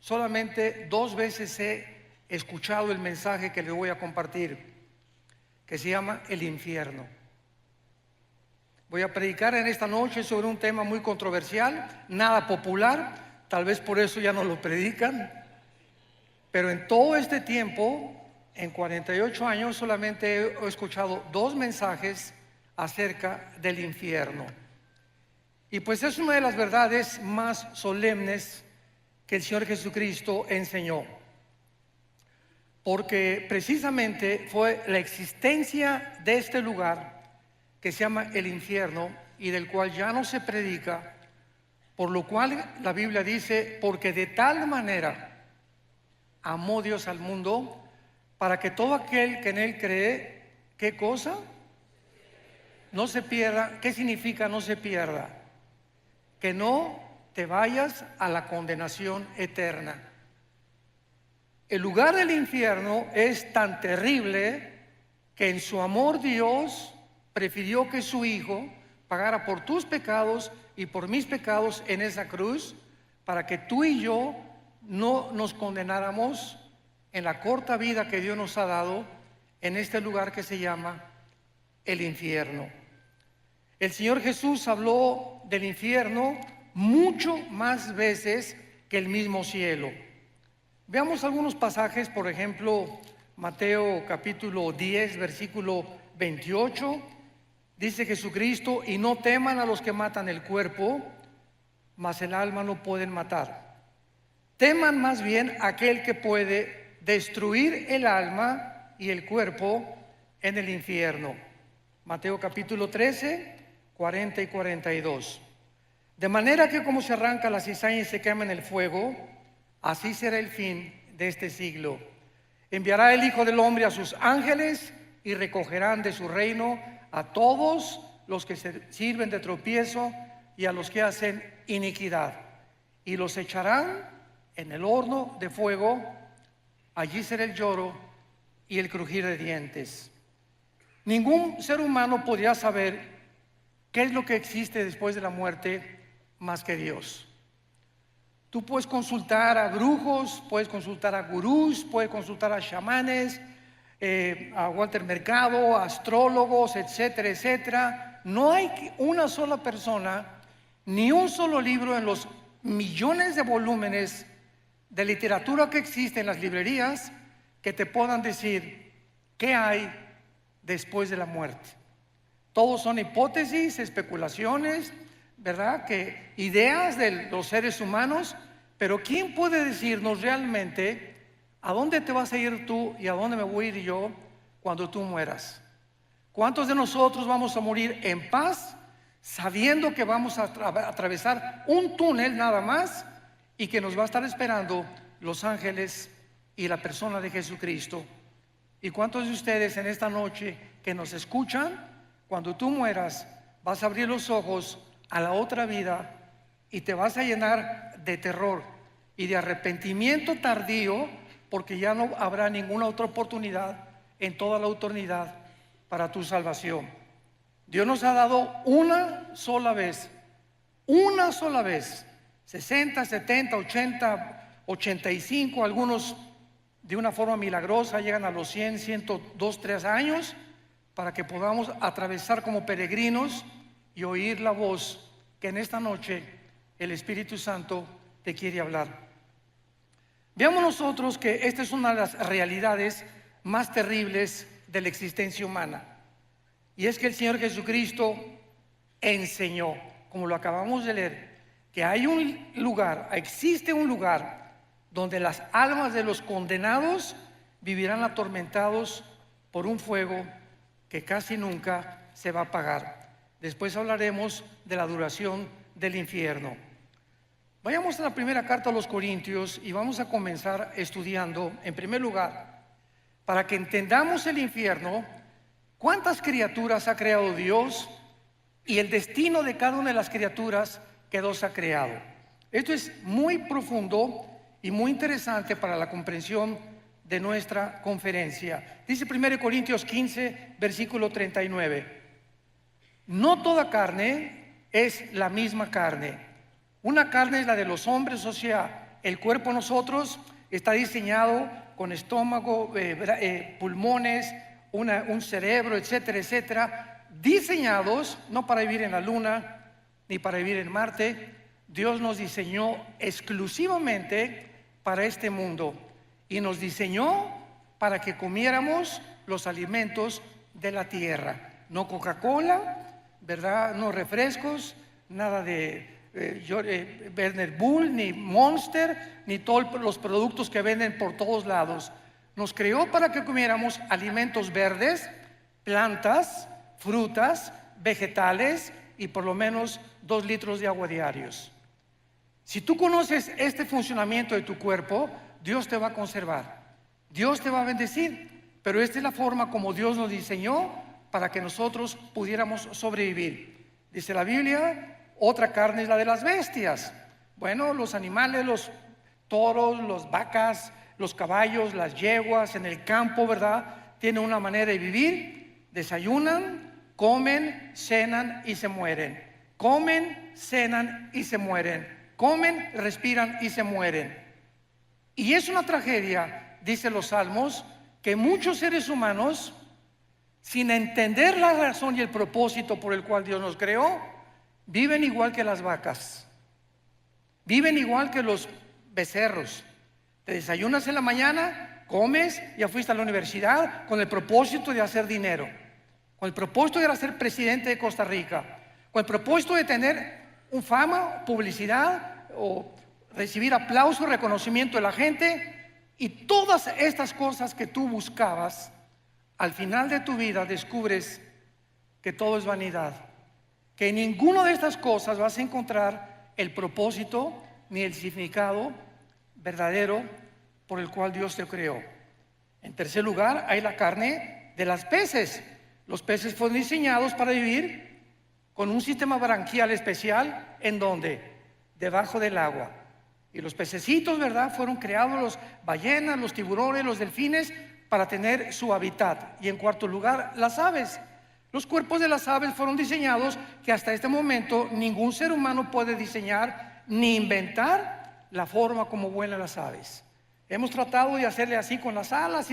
solamente 2 veces he escuchado el mensaje que le voy a compartir, que se llama el infierno. Voy a predicar en esta noche sobre un tema muy controversial, nada popular, tal vez por eso ya no lo predican, pero en todo este tiempo, en 48 años, solamente he escuchado 2 mensajes acerca del infierno. Y pues es una de las verdades más solemnes que el Señor Jesucristo enseñó, porque precisamente fue la existencia de este lugar que se llama el infierno y del cual ya no se predica, por lo cual la Biblia dice: porque de tal manera amó Dios al mundo, para que todo aquel que en él cree, ¿qué cosa? No se pierda. ¿Qué significa no se pierda? Que no te vayas a la condenación eterna. El lugar del infierno es tan terrible que en su amor Dios prefirió que su Hijo pagara por tus pecados y por mis pecados en esa cruz, para que tú y yo no nos condenáramos en la corta vida que Dios nos ha dado en este lugar que se llama el infierno. El Señor Jesús habló del infierno mucho más veces que el mismo cielo. Veamos algunos pasajes, por ejemplo, Mateo capítulo 10, versículo 28. Dice Jesucristo: y no teman a los que matan el cuerpo, mas el alma no pueden matar. Teman más bien a aquel que puede destruir el alma y el cuerpo en el infierno. Mateo capítulo 13, 40 y 42. De manera que como se arranca la cizaña y se quema en el fuego, así será el fin de este siglo. Enviará el Hijo del Hombre a sus ángeles y recogerán de su reino a todos los que se sirven de tropiezo y a los que hacen iniquidad, y los echarán en el horno de fuego. Allí será el lloro y el crujir de dientes. Ningún ser humano podría saber qué es lo que existe después de la muerte más que Dios. Tú puedes consultar a brujos, puedes consultar a gurús, puedes consultar a chamanes, a Walter Mercado, a astrólogos, etcétera, etcétera. No hay una sola persona, ni un solo libro en los millones de volúmenes de literatura que existe en las librerías que te puedan decir qué hay después de la muerte. Todos son hipótesis, especulaciones, ¿verdad? Que ideas de los seres humanos, pero ¿quién puede decirnos realmente a dónde te vas a ir tú y a dónde me voy a ir yo cuando tú mueras? ¿Cuántos de nosotros vamos a morir en paz, sabiendo que vamos a atravesar un túnel nada más y que nos va a estar esperando los ángeles y la persona de Jesucristo? ¿Y cuántos de ustedes en esta noche que nos escuchan, cuando tú mueras, vas a abrir los ojos a la otra vida y te vas a llenar de terror y de arrepentimiento tardío, porque ya no habrá ninguna otra oportunidad en toda la eternidad para tu salvación? Dios nos ha dado una sola vez, 60, 70, 80, 85, algunos de una forma milagrosa llegan a los 100, 102, 3 años, para que podamos atravesar como peregrinos y oír la voz que en esta noche el Espíritu Santo te quiere hablar. Veamos nosotros que esta es una de las realidades más terribles de la existencia humana, y es que el Señor Jesucristo enseñó, como lo acabamos de leer, que hay un lugar, existe un lugar donde las almas de los condenados vivirán atormentados por un fuego que casi nunca se va a apagar. Después hablaremos de la duración del infierno. Vayamos a la primera carta a los Corintios y vamos a comenzar estudiando, en primer lugar, para que entendamos el infierno, cuántas criaturas ha creado Dios y el destino de cada una de las criaturas que Dios ha creado. Esto es muy profundo y muy interesante para la comprensión de nuestra conferencia. Dice 1 Corintios 15, versículo 39. No toda carne es la misma carne. Una carne es la de los hombres, o sea, El cuerpo de nosotros está diseñado con estómago, pulmones, un cerebro, etcétera, etcétera, diseñados no para vivir en la luna ni para vivir en Marte. Dios nos diseñó exclusivamente para este mundo y nos diseñó para que comiéramos los alimentos de la tierra. No Coca-Cola, ¿verdad? No refrescos, nada de Werner Bull, ni Monster, ni todos los productos que venden por todos lados. Nos creó para que comiéramos alimentos verdes, plantas, frutas, vegetales y por lo menos 2 litros de agua diarios. Si tú conoces este funcionamiento de tu cuerpo, Dios te va a conservar, Dios te va a bendecir, pero esta es la forma como Dios nos diseñó para que nosotros pudiéramos sobrevivir. Dice la Biblia, otra carne es la de las bestias. Bueno, los animales, los toros, las vacas, los caballos, las yeguas en el campo, ¿verdad? Tienen una manera de vivir, desayunan, comen, cenan y se mueren. Comen, cenan y se mueren. Comen, respiran y se mueren. Y es una tragedia, dicen los salmos, que muchos seres humanos, sin entender la razón y el propósito por el cual Dios nos creó, viven igual que las vacas, viven igual que los becerros. Te desayunas en la mañana, comes, ya fuiste a la universidad con el propósito de hacer dinero, con el propósito de ser presidente de Costa Rica, con el propósito de tener fama, publicidad o recibir aplauso, reconocimiento de la gente. Y todas estas cosas que tú buscabas, al final de tu vida descubres que todo es vanidad, que en ninguna de estas cosas vas a encontrar el propósito ni el significado verdadero por el cual Dios te creó. En tercer lugar, hay la carne de las peces. Los peces fueron diseñados para vivir con un sistema branquial especial. ¿En dónde? Debajo del agua. Y los pececitos, ¿verdad? Fueron creados, los ballenas, los tiburones, los delfines, para tener su hábitat. Y en cuarto lugar, las aves. Los cuerpos de las aves fueron diseñados que hasta este momento ningún ser humano puede diseñar ni inventar la forma como vuelan las aves. Hemos tratado de hacerle así con las alas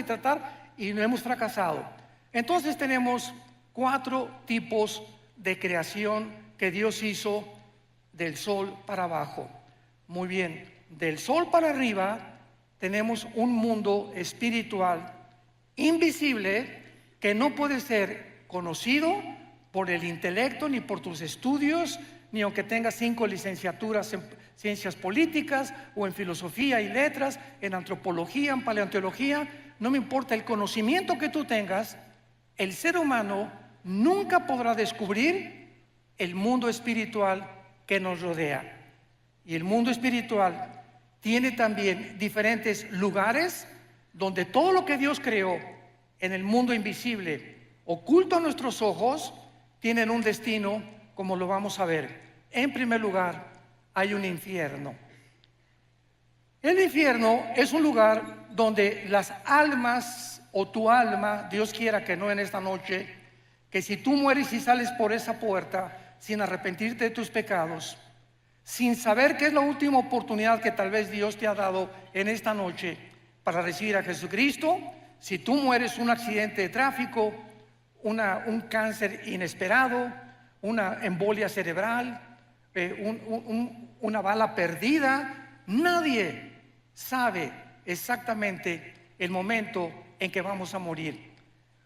y no hemos fracasado. Entonces tenemos 4 tipos de creación que Dios hizo del sol para abajo. Muy bien, del sol para arriba tenemos un mundo espiritual invisible que no puede ser conocido por el intelecto ni por tus estudios, ni aunque tengas 5 licenciaturas en ciencias políticas o en filosofía y letras, en antropología, en paleontología. No me importa el conocimiento que tú tengas, el ser humano nunca podrá descubrir el mundo espiritual que nos rodea. Y el mundo espiritual tiene también diferentes lugares donde todo lo que Dios creó en el mundo invisible, oculto a nuestros ojos, tienen un destino, como lo vamos a ver. En primer lugar, hay un infierno. El infierno es un lugar donde las almas o tu alma, Dios quiera que no en esta noche, que si tú mueres y sales por esa puerta sin arrepentirte de tus pecados, sin saber que es la última oportunidad que tal vez Dios te ha dado en esta noche para recibir a Jesucristo, si tú mueres un accidente de tráfico, un cáncer inesperado, una embolia cerebral, una bala perdida, nadie sabe exactamente el momento en que vamos a morir.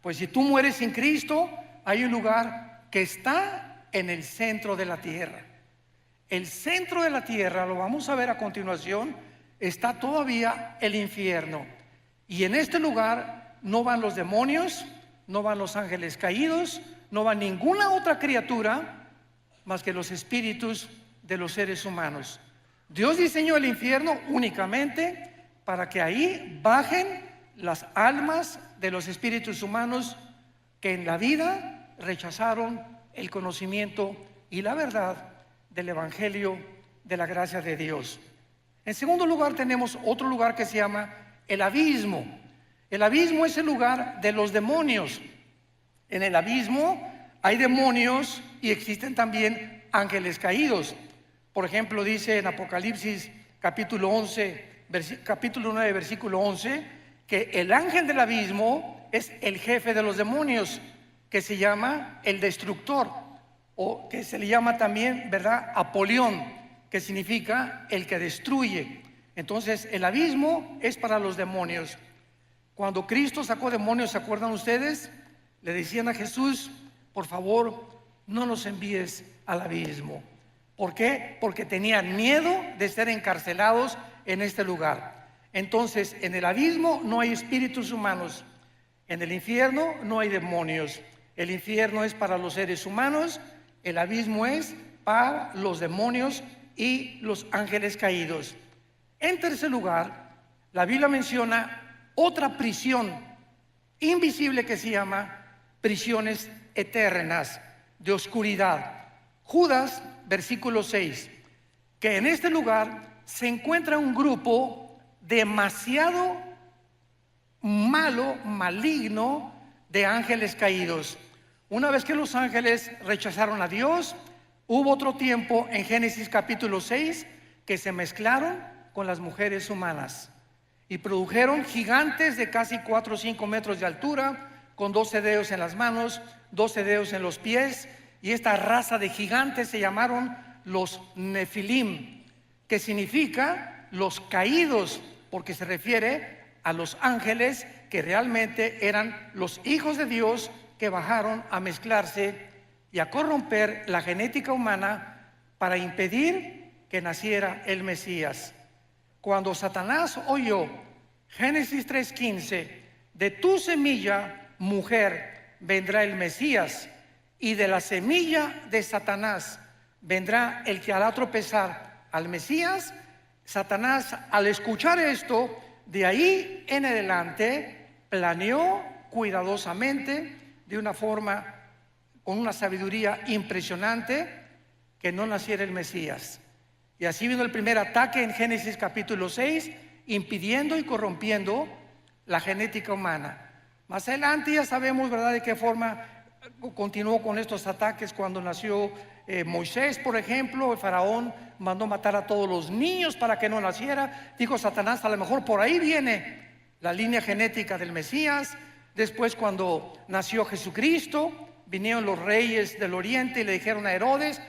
Pues si tú mueres sin Cristo, hay un lugar que está en el centro de la tierra. El centro de la tierra, lo vamos a ver a continuación, está todavía el infierno. Y en este lugar no van los demonios, no van los ángeles caídos, no va ninguna otra criatura más que los espíritus de los seres humanos. Dios diseñó el infierno únicamente para que ahí bajen las almas de los espíritus humanos que en la vida rechazaron el conocimiento y la verdad del evangelio de la gracia de Dios. En segundo lugar tenemos otro lugar que se llama el abismo. El abismo es el lugar de los demonios. En el abismo hay demonios y existen también ángeles caídos. Por ejemplo, dice en Apocalipsis capítulo 9, versículo 11, que el ángel del abismo es el jefe de los demonios, que se llama el destructor, o que se le llama también, ¿verdad?, Apolión, que significa el que destruye. Entonces, el abismo es para los demonios. Cuando Cristo sacó demonios, ¿se acuerdan ustedes? Le decían a Jesús: por favor, no nos envíes al abismo. ¿Por qué? Porque tenían miedo de ser encarcelados en este lugar. Entonces, en el abismo no hay espíritus humanos, en el infierno no hay demonios. El infierno es para los seres humanos, el abismo es para los demonios y los ángeles caídos. En tercer lugar, la Biblia menciona otra prisión invisible que se llama prisiones eternas de oscuridad. Judas, versículo 6, que en este lugar se encuentra un grupo demasiado malo, maligno, de ángeles caídos. Una vez que los ángeles rechazaron a Dios, hubo otro tiempo en Génesis capítulo 6 que se mezclaron con las mujeres humanas y produjeron gigantes de casi 4 o 5 metros de altura, con 12 dedos en las manos, 12 dedos en los pies, y esta raza de gigantes se llamaron los Nefilim, que significa los caídos, porque se refiere a los ángeles que realmente eran los hijos de Dios, que bajaron a mezclarse y a corromper la genética humana para impedir que naciera el Mesías. Cuando Satanás oyó Génesis 3:15, de tu semilla, mujer, vendrá el Mesías, y de la semilla de Satanás vendrá el que hará tropezar al Mesías, Satanás, al escuchar esto, de ahí en adelante planeó cuidadosamente, de una forma, con una sabiduría impresionante, que no naciera el Mesías. Y así vino el primer ataque en Génesis capítulo 6, impidiendo y corrompiendo la genética humana. Más adelante ya sabemos, ¿verdad?, de qué forma continuó con estos ataques. Cuando nació Moisés, por ejemplo, el faraón mandó matar a todos los niños para que no naciera. Dijo Satanás: a lo mejor por ahí viene la línea genética del Mesías. Después, cuando nació Jesucristo, vinieron los reyes del oriente y le dijeron a Herodes: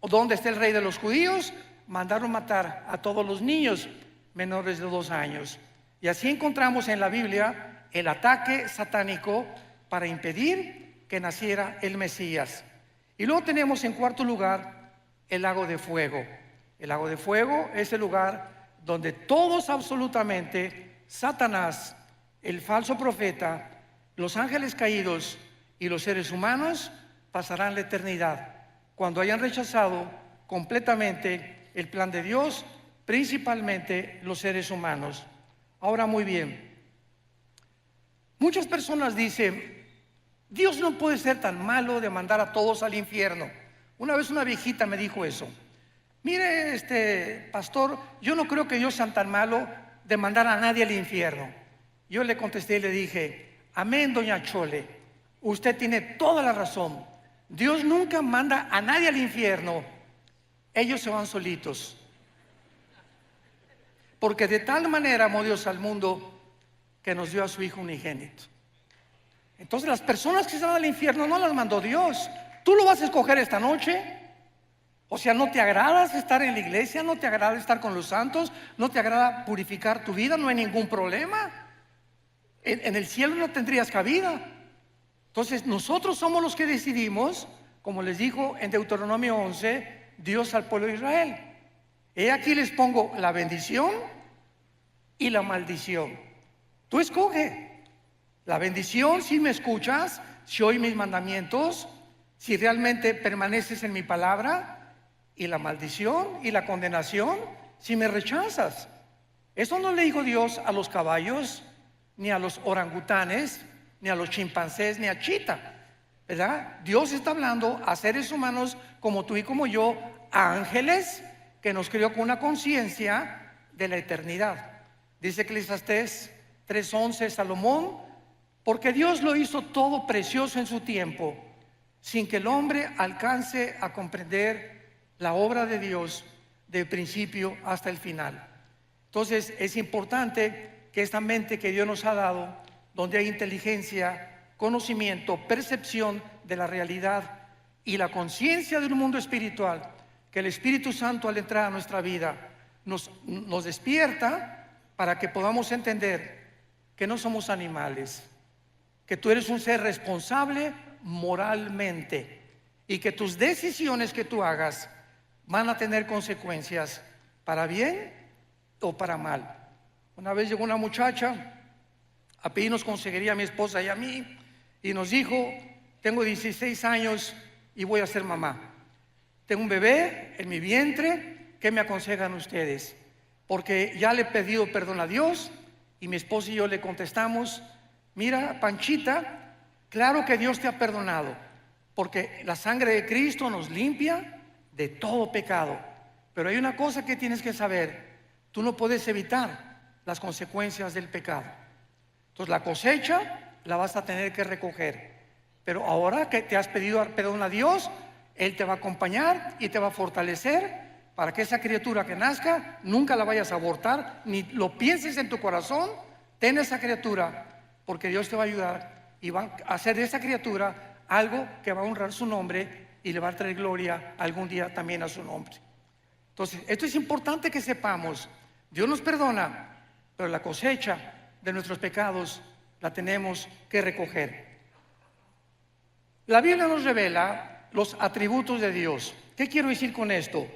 ¿dónde está el rey de los judíos? Mandaron matar a todos los niños menores de 2 años. Y así encontramos en la Biblia el ataque satánico para impedir que naciera el Mesías. Y luego tenemos en cuarto lugar el lago de fuego. El lago de fuego es el lugar donde todos, absolutamente, Satanás, el falso profeta, los ángeles caídos y los seres humanos pasarán la eternidad cuando hayan rechazado completamente el plan de Dios, principalmente los seres humanos. Ahora, muy bien, muchas personas dicen: Dios no puede ser tan malo de mandar a todos al infierno. Una vez una viejita me dijo eso: mire, pastor, yo no creo que Dios sea tan malo de mandar a nadie al infierno. Yo le contesté y le dije: amén, doña Chole, usted tiene toda la razón. Dios nunca manda a nadie al infierno, ellos se van solitos. Porque de tal manera amó Dios al mundo que nos dio a su Hijo unigénito. Entonces, las personas que se van al infierno no las mandó Dios. Tú lo vas a escoger esta noche. O sea, ¿no te agrada estar en la iglesia? ¿No te agrada estar con los santos? ¿No te agrada purificar tu vida? No hay ningún problema. En el cielo no tendrías cabida. Entonces, nosotros somos los que decidimos, como les dijo en Deuteronomio 11, Dios al pueblo de Israel: he aquí les pongo la bendición y la maldición. Tú escoge. La bendición, si me escuchas, si oyes mis mandamientos, si realmente permaneces en mi palabra. Y la maldición y la condenación, si me rechazas. Eso no le dijo Dios a los caballos, ni a los orangutanes, ni a los chimpancés, ni a Chita, ¿verdad? Dios está hablando a seres humanos como tú y como yo, a ángeles que nos creó con una conciencia de la eternidad. Dice Eclesiastés 3:11, Salomón: porque Dios lo hizo todo precioso en su tiempo, sin que el hombre alcance a comprender la obra de Dios de principio hasta el final. Entonces es importante que esta mente que Dios nos ha dado, donde hay inteligencia, conocimiento, percepción de la realidad y la conciencia del mundo espiritual, que el Espíritu Santo al entrar a nuestra vida nos despierta para que podamos entender que no somos animales, que tú eres un ser responsable moralmente y que tus decisiones que tú hagas van a tener consecuencias para bien o para mal. Una vez llegó una muchacha a pedirnos consejería a mi esposa y a mí y nos dijo: tengo 16 años y voy a ser mamá. Tengo un bebé en mi vientre, ¿qué me aconsejan ustedes? Porque ya le he pedido perdón a Dios y mi esposa y yo le contestamos: mira, Panchita, claro que Dios te ha perdonado, porque la sangre de Cristo nos limpia de todo pecado. Pero hay una cosa que tienes que saber: tú no puedes evitar las consecuencias del pecado. Entonces la cosecha la vas a tener que recoger. Pero ahora que te has pedido perdón a Dios, Él te va a acompañar y te va a fortalecer para que esa criatura que nazca nunca la vayas a abortar, ni lo pienses en tu corazón. Ten esa criatura, porque Dios te va a ayudar y va a hacer de esa criatura algo que va a honrar su nombre y le va a traer gloria algún día también a su nombre. Entonces, esto es importante que sepamos. Dios nos perdona, pero la cosecha de nuestros pecados la tenemos que recoger. La Biblia nos revela los atributos de Dios. ¿Qué quiero decir con esto?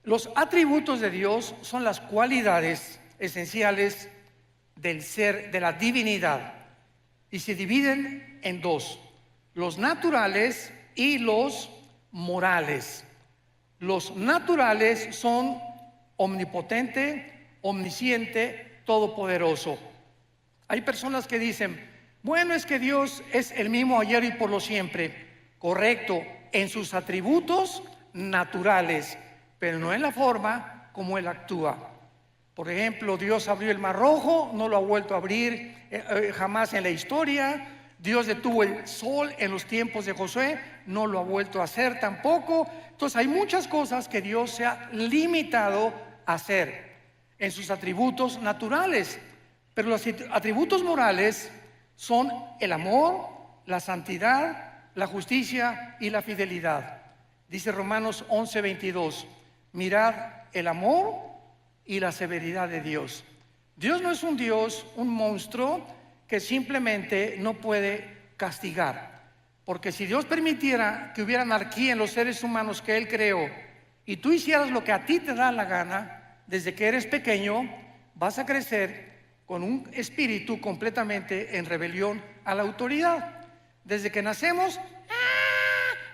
Los atributos de Dios son las cualidades esenciales del ser, de la divinidad, y se dividen en dos: los naturales y los morales. Los naturales son omnipotente, omnisciente, todopoderoso. Hay personas que dicen: bueno, es que Dios es el mismo ayer y por lo siempre. Correcto, en sus atributos naturales, pero no en la forma como Él actúa. Por ejemplo, Dios abrió el Mar Rojo, no lo ha vuelto a abrir jamás en la historia. Dios detuvo el sol en los tiempos de Josué, no lo ha vuelto a hacer tampoco. Entonces hay muchas cosas que Dios se ha limitado a hacer en sus atributos naturales, pero los atributos morales son el amor, la santidad, la justicia y la fidelidad. Dice Romanos 11:22: mirad el amor y la severidad de Dios. Dios no es un Dios, un monstruo que simplemente no puede castigar, porque si Dios permitiera que hubiera anarquía en los seres humanos que Él creó y tú hicieras lo que a ti te da la gana, desde que eres pequeño vas a crecer con un espíritu completamente en rebelión a la autoridad. Desde que nacemos,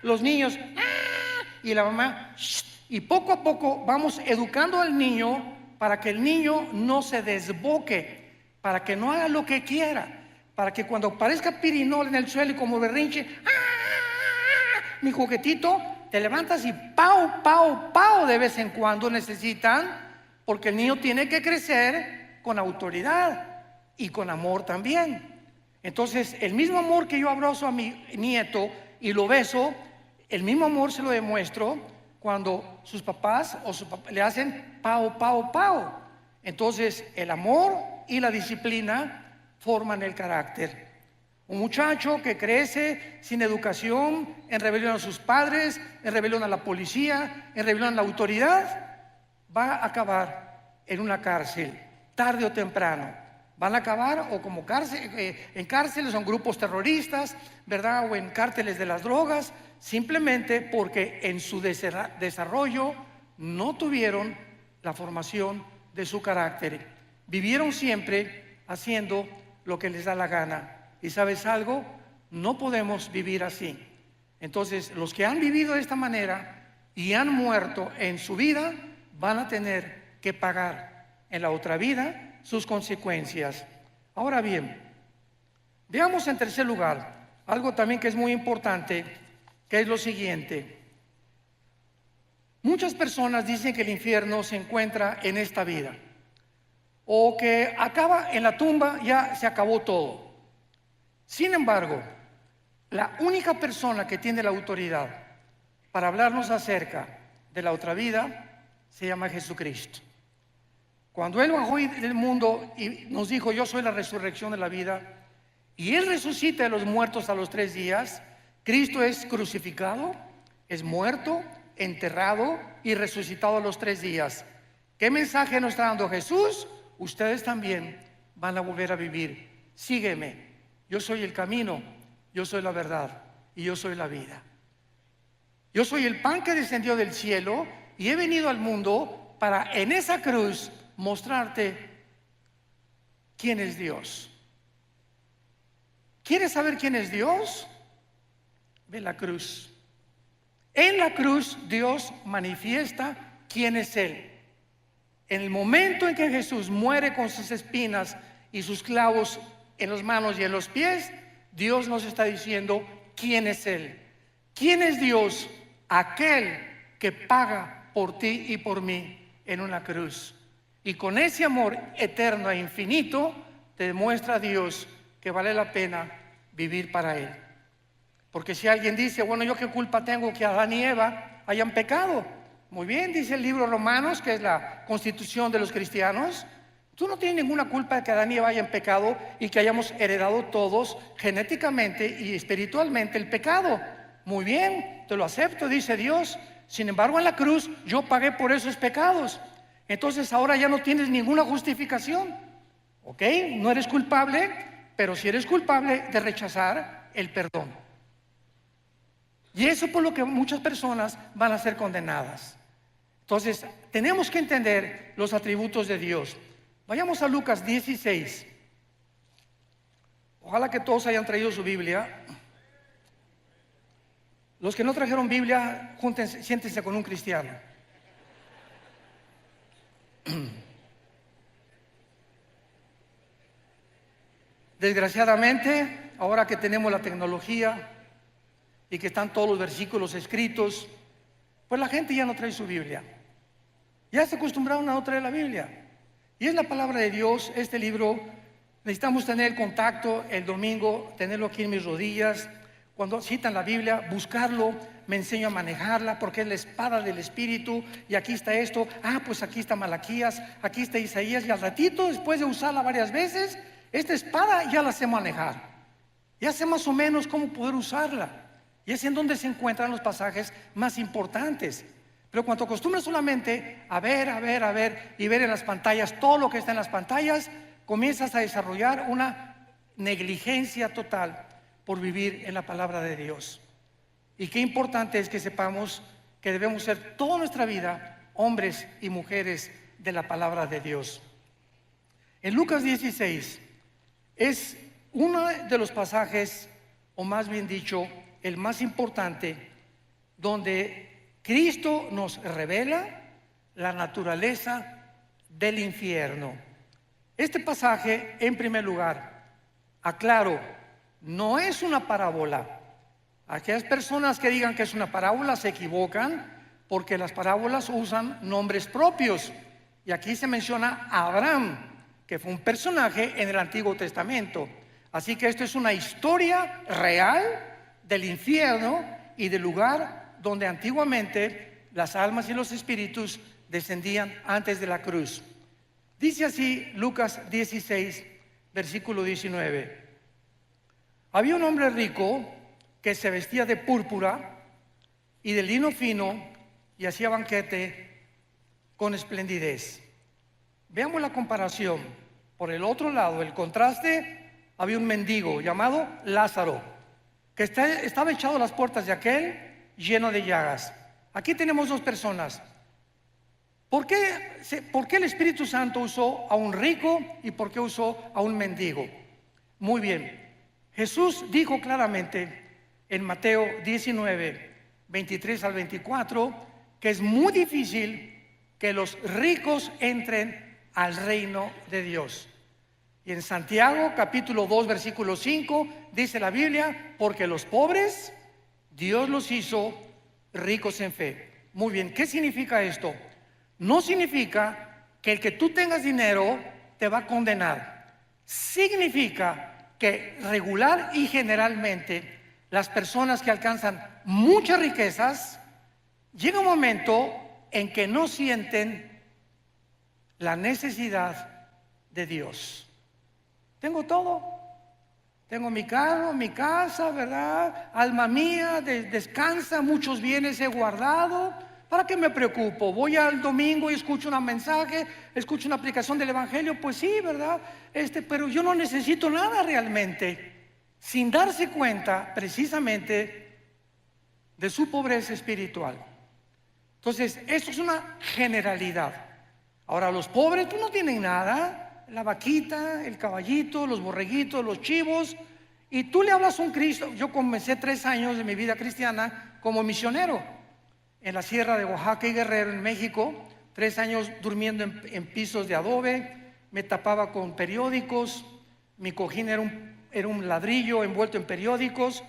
los niños, y la mamá, y poco a poco vamos educando al niño para que el niño no se desboque, para que no haga lo que quiera, para que cuando aparezca pirinol en el suelo y como berrinche, mi juguetito, te levantas y pau, pau, pau de vez en cuando necesitan, porque el niño tiene que crecer con autoridad y con amor también. Entonces, el mismo amor que yo abrazo a mi nieto y lo beso, el mismo amor se lo demuestro cuando sus papás le hacen pau, pau, pau. Entonces, el amor y la disciplina forman el carácter. Un muchacho que crece sin educación, en rebelión a sus padres, en rebelión a la policía, en rebelión a la autoridad, va a acabar en una cárcel, tarde o temprano. Van a acabar o como en cárceles o en grupos terroristas, ¿verdad? O en cárteles de las drogas, simplemente porque en su desarrollo no tuvieron la formación de su carácter. Vivieron siempre haciendo lo que les da la gana. ¿Y sabes algo? No podemos vivir así. Entonces, los que han vivido de esta manera y han muerto en su vida, van a tener que pagar en la otra vida sus consecuencias. Ahora bien, veamos en tercer lugar algo también que es muy importante, que es lo siguiente. Muchas personas dicen que el infierno se encuentra en esta vida, o que acaba en la tumba, ya se acabó todo. Sin embargo, la única persona que tiene la autoridad para hablarnos acerca de la otra vida se llama Jesucristo. Cuando Él bajó del mundo y nos dijo: yo soy la resurrección de la vida, y Él resucita de los muertos a los 3 días, Cristo es crucificado, es muerto, enterrado y resucitado a los 3 días. ¿Qué mensaje nos está dando Jesús? Ustedes también van a volver a vivir. Sígueme, yo soy el camino, yo soy la verdad y yo soy la vida. Yo soy el pan que descendió del cielo y he venido al mundo para en esa cruz mostrarte quién es Dios. ¿Quieres saber quién es Dios? Ve la cruz. En la cruz Dios manifiesta quién es Él. En el momento en que Jesús muere con sus espinas y sus clavos en las manos y en los pies, Dios nos está diciendo quién es Él. ¿Quién es Dios? Aquel que paga por ti y por mí en una cruz. Y con ese amor eterno e infinito te demuestra a Dios que vale la pena vivir para Él. Porque si alguien dice: bueno, ¿yo qué culpa tengo que Adán y Eva hayan pecado? Muy bien, dice el libro Romanos, que es la constitución de los cristianos: tú no tienes ninguna culpa de que Adán y Eva hayan pecado y que hayamos heredado todos genéticamente y espiritualmente el pecado. Muy bien, te lo acepto, dice Dios. Sin embargo, en la cruz yo pagué por esos pecados. Entonces ahora ya no tienes ninguna justificación. ¿Ok? No eres culpable, pero sí eres culpable de rechazar el perdón. Y eso por lo que muchas personas van a ser condenadas. Entonces, tenemos que entender los atributos de Dios. Vayamos a Lucas 16. Ojalá que todos hayan traído su Biblia. Los que no trajeron Biblia, júntense, siéntense con un cristiano. Desgraciadamente, ahora que tenemos la tecnología y que están todos los versículos escritos, pues la gente ya no trae su Biblia. Ya se acostumbraron a no traer la Biblia. Y es la palabra de Dios. Este libro necesitamos tener contacto el domingo, tenerlo aquí en mis rodillas. Cuando citan la Biblia, buscarlo, me enseño a manejarla porque es la espada del Espíritu. Y aquí está esto, pues aquí está Malaquías, aquí está Isaías. Y al ratito, después de usarla varias veces, esta espada ya la sé manejar. Ya sé más o menos cómo poder usarla. Y es en donde se encuentran los pasajes más importantes. Pero cuando acostumbras solamente a ver y ver en las pantallas todo lo que está en las pantallas, comienzas a desarrollar una negligencia total por vivir en la palabra de Dios. Y qué importante es que sepamos que debemos ser toda nuestra vida hombres y mujeres de la palabra de Dios. En Lucas 16 es uno de los pasajes, o más bien dicho, el más importante, donde Cristo nos revela la naturaleza del infierno. Este pasaje, en primer lugar, aclaro, no es una parábola. Aquellas personas que digan que es una parábola se equivocan, porque las parábolas usan nombres propios. Y aquí se menciona a Abraham, que fue un personaje en el Antiguo Testamento. Así que esto es una historia real del infierno y del lugar donde antiguamente las almas y los espíritus descendían antes de la cruz. Dice así Lucas 16, versículo 19. Había un hombre rico que se vestía de púrpura y de lino fino y hacía banquete con esplendidez. Veamos la comparación. Por el otro lado, el contraste, había un mendigo llamado Lázaro, que estaba echado a las puertas de aquel lleno de llagas. Aquí tenemos dos personas. ¿Por qué el Espíritu Santo usó a un rico y por qué usó a un mendigo? Muy bien, Jesús dijo claramente en Mateo 19, 23 al 24, que es muy difícil que los ricos entren al reino de Dios. Y en Santiago capítulo 2 versículo 5 dice la Biblia: porque los pobres Dios los hizo ricos en fe. Muy bien, ¿qué significa esto? No significa que el que tú tengas dinero te va a condenar. Significa que regular y generalmente las personas que alcanzan muchas riquezas, llega un momento en que no sienten la necesidad de Dios. Tengo todo. Tengo mi carro, mi casa, ¿verdad? Alma mía, descansa, muchos bienes he guardado. ¿Para qué me preocupo? Voy al domingo y escucho un mensaje, escucho una aplicación del Evangelio, pues sí, ¿verdad? Pero yo no necesito nada realmente, sin darse cuenta precisamente de su pobreza espiritual. Entonces, esto es una generalidad. Ahora, los pobres pues no tienen nada, la vaquita, el caballito, los borreguitos, los chivos, y tú le hablas a un Cristo. Yo comencé 3 años de mi vida cristiana como misionero en la sierra de Oaxaca y Guerrero, en México. 3 años durmiendo en pisos de adobe, me tapaba con periódicos, mi cojín era un ladrillo envuelto en periódicos,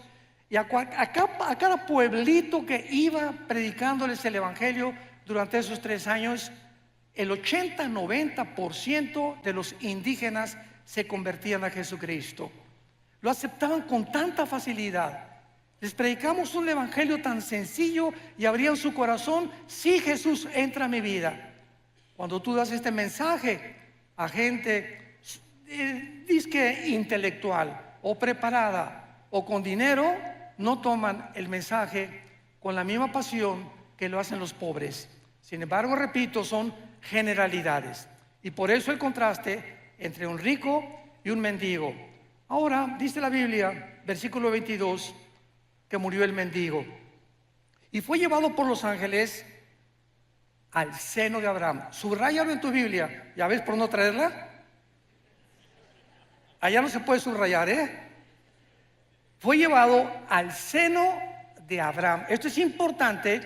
y a cada pueblito que iba predicándoles el Evangelio durante esos 3 años, el 80-90% de los indígenas se convertían a Jesucristo. Lo aceptaban con tanta facilidad. Les predicamos un evangelio tan sencillo y abrían su corazón: sí, Jesús, entra a mi vida. Cuando tú das este mensaje a gente disque intelectual o preparada o con dinero, no toman el mensaje con la misma pasión que lo hacen los pobres. Sin embargo, repito, son generalidades, y por eso el contraste entre un rico y un mendigo. Ahora dice la Biblia, versículo 22, que murió el mendigo y fue llevado por los ángeles al seno de Abraham. Subráyalo en tu Biblia. ¿Ya ves por no traerla? Allá no se puede subrayar, Fue llevado al seno de Abraham. Esto es importante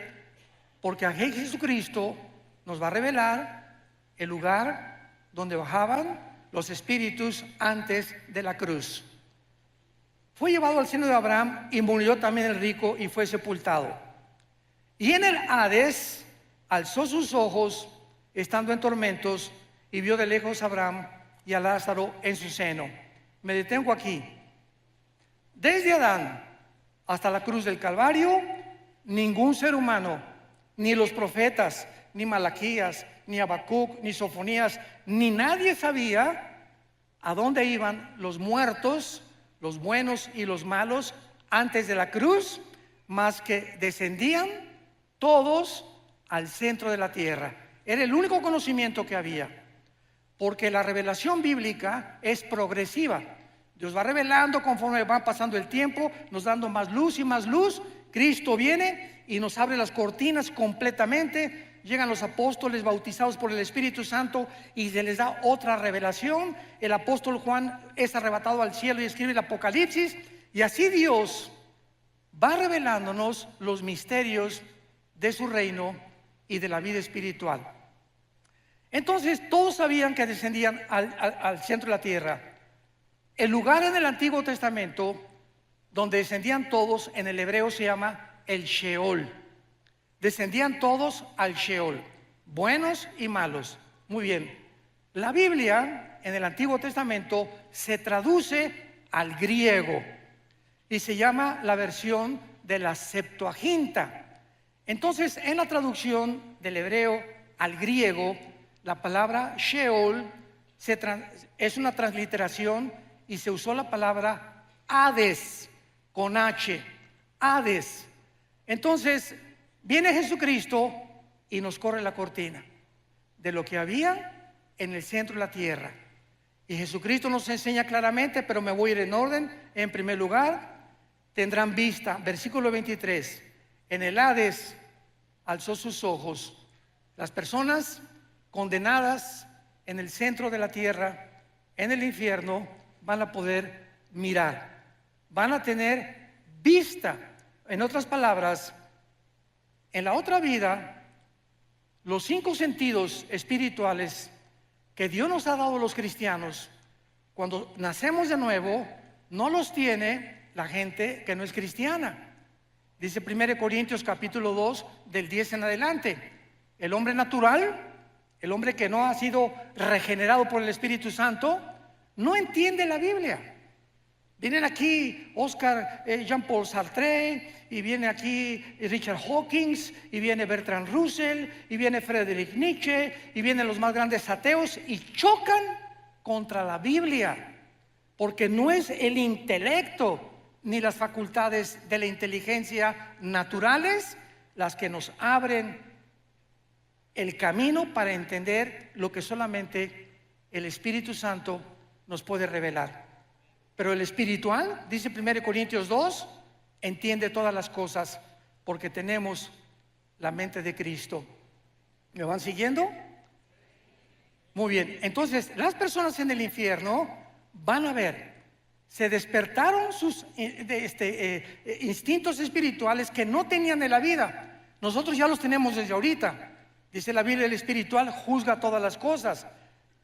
porque aquí Jesucristo nos va a revelar el lugar donde bajaban los espíritus antes de la cruz. Fue llevado al seno de Abraham y murió también el rico y fue sepultado. Y en el Hades alzó sus ojos estando en tormentos y vio de lejos a Abraham y a Lázaro en su seno. Me detengo aquí. Desde Adán hasta la cruz del Calvario, ningún ser humano, ni los profetas, ni Malaquías, ni Habacuc, ni Sofonías, ni nadie sabía a dónde iban los muertos, los buenos y los malos, antes de la cruz, más que descendían todos al centro de la tierra. Era el único conocimiento que había, porque la revelación bíblica es progresiva. Dios va revelando conforme va pasando el tiempo, nos dando más luz y más luz. Cristo viene y nos abre las cortinas completamente. Llegan los apóstoles bautizados por el Espíritu Santo y se les da otra revelación. El apóstol Juan es arrebatado al cielo y escribe el Apocalipsis. Y así Dios va revelándonos los misterios de su reino y de la vida espiritual. Entonces todos sabían que descendían al centro de la tierra. El lugar en el Antiguo Testamento donde descendían todos, en el hebreo se llama el Sheol. Descendían todos al Sheol, buenos y malos. Muy bien. La Biblia en el Antiguo Testamento se traduce al griego y se llama la versión de la Septuaginta. Entonces, en la traducción del hebreo al griego, la palabra Sheol es una transliteración y se usó la palabra Hades con H, Hades. Entonces, viene Jesucristo y nos corre la cortina de lo que había en el centro de la tierra. Y Jesucristo nos enseña claramente, pero me voy a ir en orden. En primer lugar, tendrán vista, versículo 23, en el Hades alzó sus ojos. Las personas condenadas en el centro de la tierra, en el infierno, van a poder mirar, van a tener vista. En otras palabras, en la otra vida, los 5 sentidos espirituales que Dios nos ha dado a los cristianos, cuando nacemos de nuevo, no los tiene la gente que no es cristiana. Dice 1 Corintios capítulo 2 del 10 en adelante: el hombre natural, el hombre que no ha sido regenerado por el Espíritu Santo, no entiende la Biblia. Vienen aquí Oscar Jean-Paul Sartre, y viene aquí Richard Hawkins, y viene Bertrand Russell, y viene Friedrich Nietzsche, y vienen los más grandes ateos y chocan contra la Biblia, porque no es el intelecto ni las facultades de la inteligencia naturales las que nos abren el camino para entender lo que solamente el Espíritu Santo nos puede revelar. Pero el espiritual, dice 1 Corintios 2, entiende todas las cosas porque tenemos la mente de Cristo. ¿Me van siguiendo? Muy bien, entonces las personas en el infierno van a ver, se despertaron sus instintos espirituales que no tenían en la vida. Nosotros ya los tenemos desde ahorita. Dice la Biblia, el espiritual juzga todas las cosas.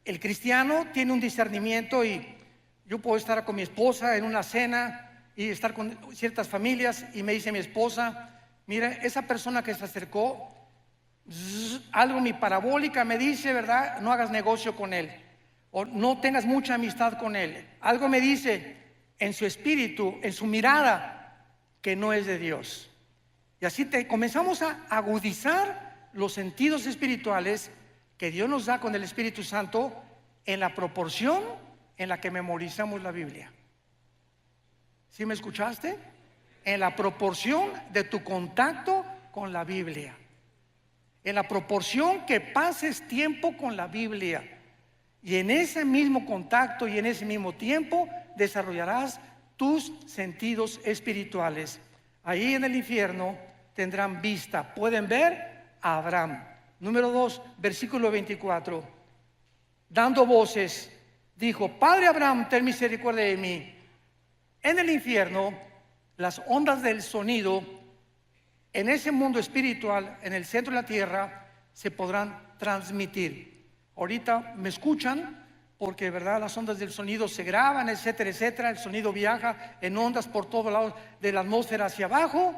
El cristiano tiene un discernimiento, y yo puedo estar con mi esposa en una cena y estar con ciertas familias, y me dice mi esposa: mira, esa persona que se acercó, algo mi parabólica me dice, ¿verdad? No hagas negocio con él, o no tengas mucha amistad con él. Algo me dice en su espíritu, en su mirada, que no es de Dios. Y así comenzamos a agudizar los sentidos espirituales que Dios nos da con el Espíritu Santo en la proporción en la que memorizamos la Biblia. ¿Sí me escuchaste? En la proporción de tu contacto con la Biblia, en la proporción que pases tiempo con la Biblia, y en ese mismo contacto y en ese mismo tiempo desarrollarás tus sentidos espirituales. Ahí en el infierno tendrán vista, pueden ver a Abraham. Número 2, versículo 24. Dando voces, dijo: Padre Abraham, ten misericordia de mí. En el infierno, las ondas del sonido, en ese mundo espiritual, en el centro de la tierra, se podrán transmitir. Ahorita me escuchan porque, ¿verdad?, las ondas del sonido se graban, etcétera, etcétera. El sonido viaja en ondas por todos lados de la atmósfera hacia abajo.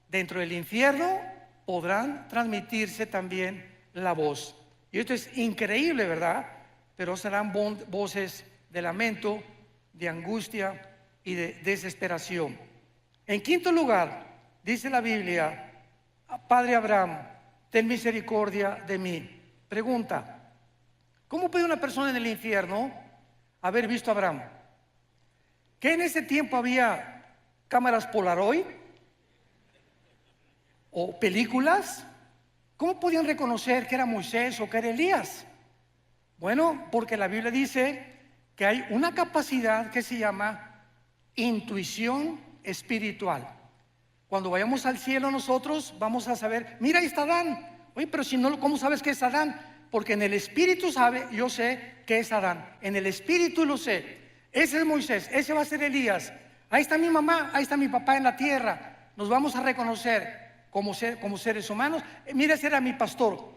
Dentro del infierno podrán transmitirse también la voz. Y esto es increíble, ¿verdad? Pero serán voces de lamento, de angustia y de desesperación. En quinto lugar, dice la Biblia: Padre Abraham, ten misericordia de mí. Pregunta: ¿cómo puede una persona en el infierno haber visto a Abraham? ¿Que en ese tiempo había cámaras Polaroid o películas? ¿Cómo podían reconocer que era Moisés o que era Elías? Bueno, porque la Biblia dice que hay una capacidad que se llama intuición espiritual. Cuando vayamos al cielo nosotros vamos a saber: mira, ahí está Adán. Oye, pero si no, ¿cómo sabes que es Adán? Porque en el espíritu yo sé que es Adán. En el espíritu lo sé. Ese es Moisés, ese va a ser Elías. Ahí está mi mamá, ahí está mi papá en la tierra. Nos vamos a reconocer como seres humanos. Mira, ese era mi pastor,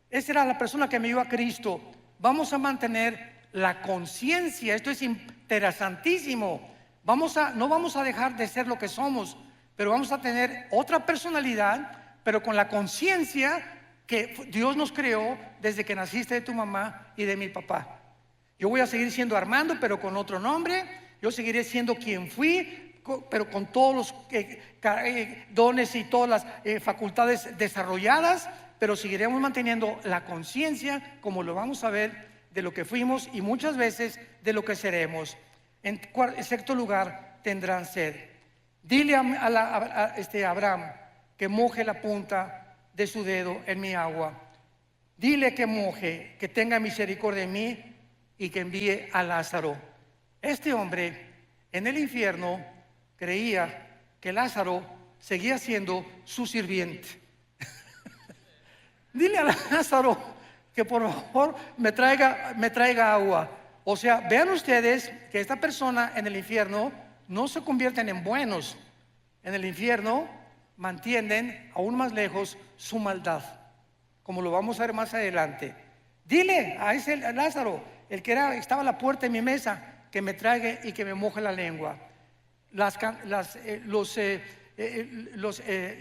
esa era la persona que me dio a Cristo. Vamos a mantener la conciencia. Esto es interesantísimo. No vamos a dejar de ser lo que somos, pero vamos a tener otra personalidad, pero con la conciencia que Dios nos creó desde que naciste de tu mamá y de mi papá. Yo voy a seguir siendo Armando, pero con otro nombre. Yo seguiré siendo quien fui, pero con todos los dones y todas las facultades desarrolladas, pero seguiremos manteniendo la conciencia, como lo vamos a ver, de lo que fuimos y muchas veces de lo que seremos. En sexto lugar, tendrán sed. Dile a Abraham que moje la punta de su dedo en mi agua. Dile que moje, que tenga misericordia de mí y que envíe a Lázaro. Este hombre en el infierno creía que Lázaro seguía siendo su sirviente. Dile a Lázaro que por favor me traiga agua. O sea, vean ustedes que esta persona en el infierno no se convierten en buenos. En el infierno mantienen aún más lejos su maldad, como lo vamos a ver más adelante. Dile a ese Lázaro, el que estaba a la puerta de mi mesa, que me traiga y que me moje la lengua. Los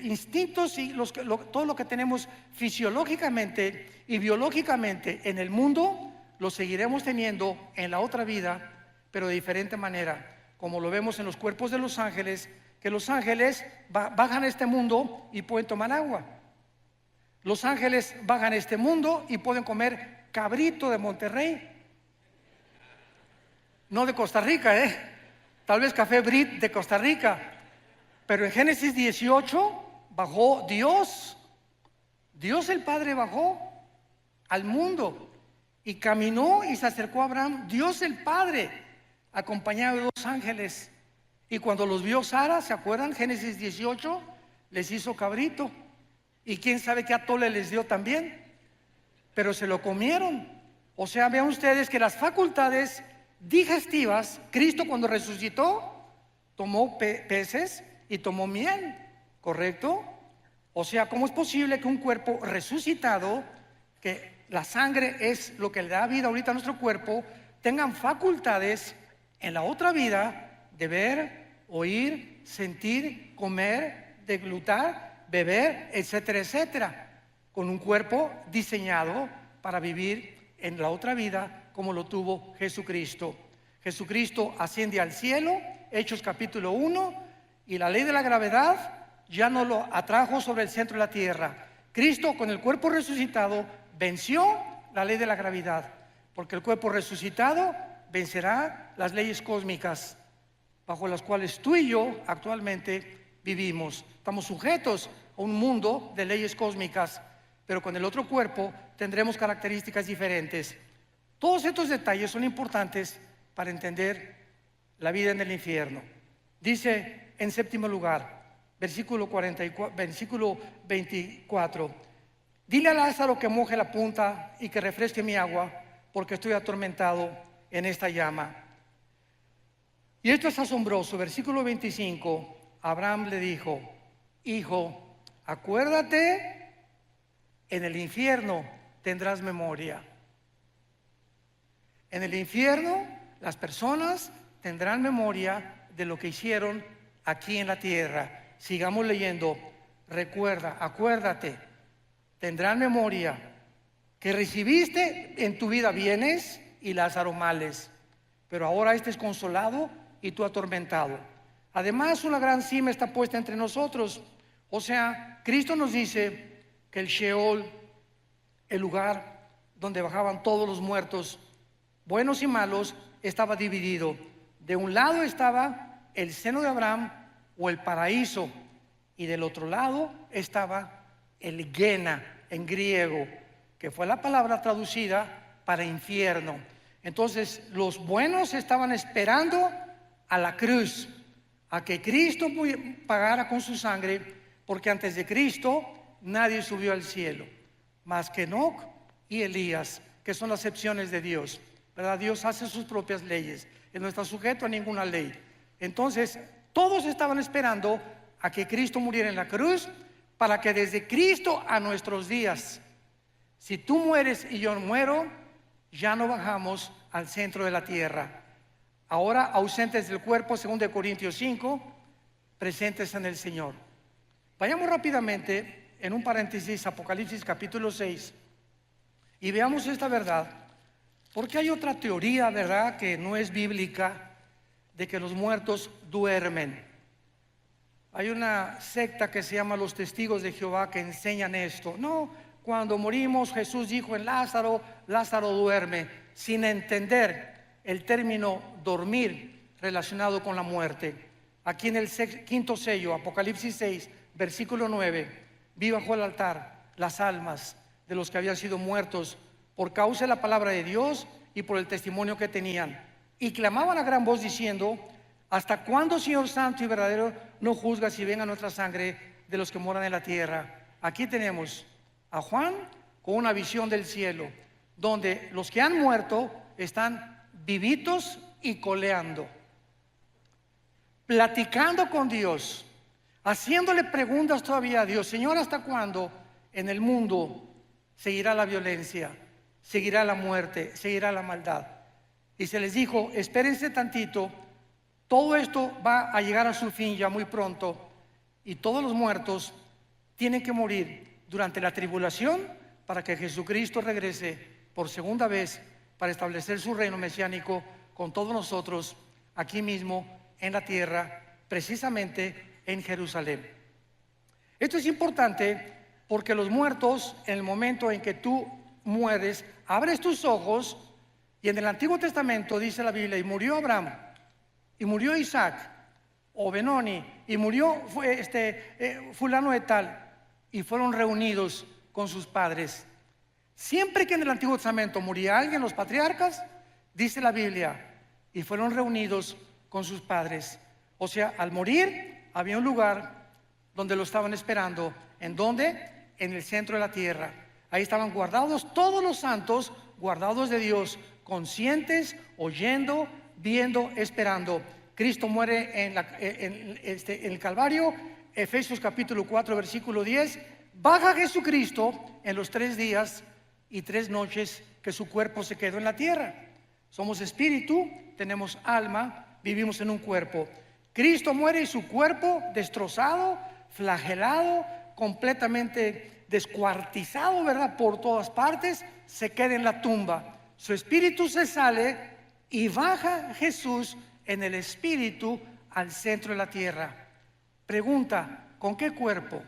instintos y todo lo que tenemos fisiológicamente y biológicamente en el mundo, lo seguiremos teniendo en la otra vida, pero de diferente manera. como lo vemos en los cuerpos de los ángeles, que los ángeles bajan a este mundo y pueden tomar agua. Los ángeles bajan a este mundo y pueden comer cabrito de Monterrey. No de Costa Rica, tal vez café Brit de Costa Rica. Pero en Génesis 18 bajó Dios. Dios el Padre bajó al mundo y caminó y se acercó a Abraham. Dios el Padre, acompañado de dos ángeles. Y cuando los vio Sara, ¿se acuerdan? Génesis 18, les hizo cabrito. Y quién sabe qué atole les dio también. Pero se lo comieron. O sea, vean ustedes que las facultades digestivas, Cristo cuando resucitó, tomó peces y tomó miel, ¿correcto? O sea, ¿cómo es posible que un cuerpo resucitado, que la sangre es lo que le da vida ahorita a nuestro cuerpo, tengan facultades en la otra vida de ver, oír, sentir, comer, deglutar, beber, etcétera, etcétera, con un cuerpo diseñado para vivir en la otra vida como lo tuvo Jesucristo? Jesucristo asciende al cielo, Hechos capítulo 1, y la ley de la gravedad ya no lo atrajo sobre el centro de la tierra. Cristo con el cuerpo resucitado venció la ley de la gravedad, porque el cuerpo resucitado vencerá las leyes cósmicas bajo las cuales tú y yo actualmente vivimos. Estamos sujetos a un mundo de leyes cósmicas, pero con el otro cuerpo tendremos características diferentes. Todos estos detalles son importantes para entender la vida en el infierno. Dice en séptimo lugar, versículo 24, dile a Lázaro que moje la punta y que refresque mi agua, porque estoy atormentado en esta llama. Y esto es asombroso. Versículo 25, Abraham le dijo: hijo, acuérdate, en el infierno tendrás memoria. En el infierno las personas tendrán memoria de lo que hicieron aquí en la tierra. Sigamos leyendo. Recuerda, acuérdate, tendrán memoria que recibiste en tu vida bienes y Lázaro males, pero ahora este es consolado y tú atormentado. Además, una gran cima está puesta entre nosotros. O sea, Cristo nos dice que el Sheol, el lugar donde bajaban todos los muertos, buenos y malos, estaba dividido. De un lado estaba el seno de Abraham o el paraíso, y del otro lado estaba el Gena en griego, que fue la palabra traducida para infierno. Entonces los buenos estaban esperando a la cruz, a que Cristo pagara con su sangre, porque antes de Cristo nadie subió al cielo, más que Enoc y Elías, que son las excepciones de Dios, ¿verdad? Dios hace sus propias leyes, Él no está sujeto a ninguna ley. Entonces todos estaban esperando a que Cristo muriera en la cruz, para que desde Cristo a nuestros días, si tú mueres y yo muero, ya no bajamos al centro de la tierra. Ahora ausentes del cuerpo, según de Corintios 5, presentes en el Señor. Vayamos rápidamente en un paréntesis, Apocalipsis capítulo 6, y veamos esta verdad, porque hay otra teoría, ¿verdad?, que no es bíblica, de que los muertos duermen. Hay una secta que se llama los Testigos de Jehová que enseñan esto. No, cuando morimos Jesús dijo en Lázaro, Lázaro duerme, sin entender el término dormir relacionado con la muerte. Aquí en el quinto sello, Apocalipsis 6, versículo 9, vi bajo el altar las almas de los que habían sido muertos por causa de la palabra de Dios y por el testimonio que tenían, y clamaban a gran voz diciendo: ¿hasta cuándo, Señor santo y verdadero, no juzgas y venga nuestra sangre de los que moran en la tierra? Aquí tenemos a Juan con una visión del cielo, donde los que han muerto están vivitos y coleando, platicando con Dios, haciéndole preguntas todavía a Dios. Señor, ¿hasta cuándo en el mundo seguirá la violencia, seguirá la muerte, seguirá la maldad? Y se les dijo: espérense tantito, todo esto va a llegar a su fin ya muy pronto, y todos los muertos tienen que morir durante la tribulación para que Jesucristo regrese por segunda vez para establecer su reino mesiánico con todos nosotros aquí mismo en la tierra, precisamente en Jerusalén. Esto es importante porque los muertos, en el momento en que tú mueres, abres tus ojos, y en el Antiguo Testamento dice la Biblia, y murió Abraham, y murió Isaac, o Benoni, y murió fulano de tal, y fueron reunidos con sus padres. Siempre que en el Antiguo Testamento moría alguien, los patriarcas, dice la Biblia, y fueron reunidos con sus padres. O sea, al morir había un lugar donde lo estaban esperando. ¿En dónde? En el centro de la tierra. Ahí estaban guardados todos los santos, guardados de Dios, conscientes, oyendo, viendo, esperando. Cristo muere en el Calvario. Efesios capítulo 4 versículo 10. Baja Jesucristo en los 3 días y 3 noches que su cuerpo se quedó en la tierra. Somos espíritu, tenemos alma, vivimos en un cuerpo. Cristo muere y su cuerpo destrozado, flagelado, completamente descuartizado, ¿verdad? Por todas partes, se queda en la tumba. Su espíritu se sale y baja Jesús en el espíritu al centro de la tierra. Pregunta, ¿con qué cuerpo?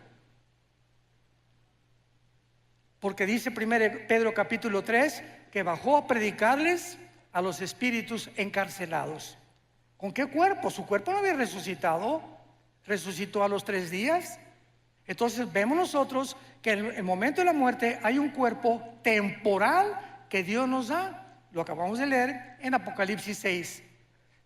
Porque dice 1 Pedro capítulo 3 que bajó a predicarles a los espíritus encarcelados. ¿Con qué cuerpo? Su cuerpo no había resucitado. Resucitó a los 3 días. Entonces vemos nosotros que en el momento de la muerte hay un cuerpo temporal que Dios nos da. Lo acabamos de leer en Apocalipsis 6.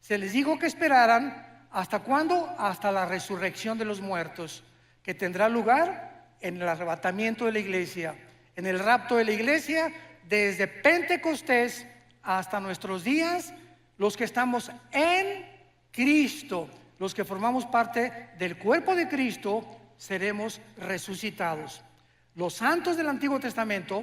Se les dijo que esperaran, ¿hasta cuándo? Hasta la resurrección de los muertos, que tendrá lugar en el arrebatamiento de la iglesia, en el rapto de la iglesia, desde Pentecostés hasta nuestros días. Los que estamos en Cristo, los que formamos parte del cuerpo de Cristo, seremos resucitados. Los santos del Antiguo Testamento,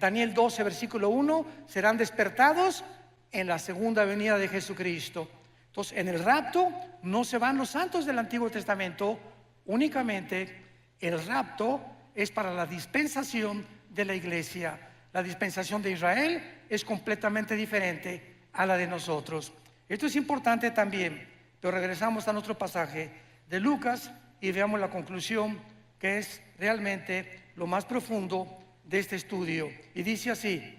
Daniel 12 versículo 1, serán despertados en la segunda venida de Jesucristo. Entonces, en el rapto no se van los santos del Antiguo Testamento, únicamente el rapto es para la dispensación de la iglesia. La dispensación de Israel es completamente diferente a la de nosotros. Esto es importante también, pero regresamos a nuestro pasaje de Lucas y veamos la conclusión, que es realmente lo más profundo de este estudio. Y dice así: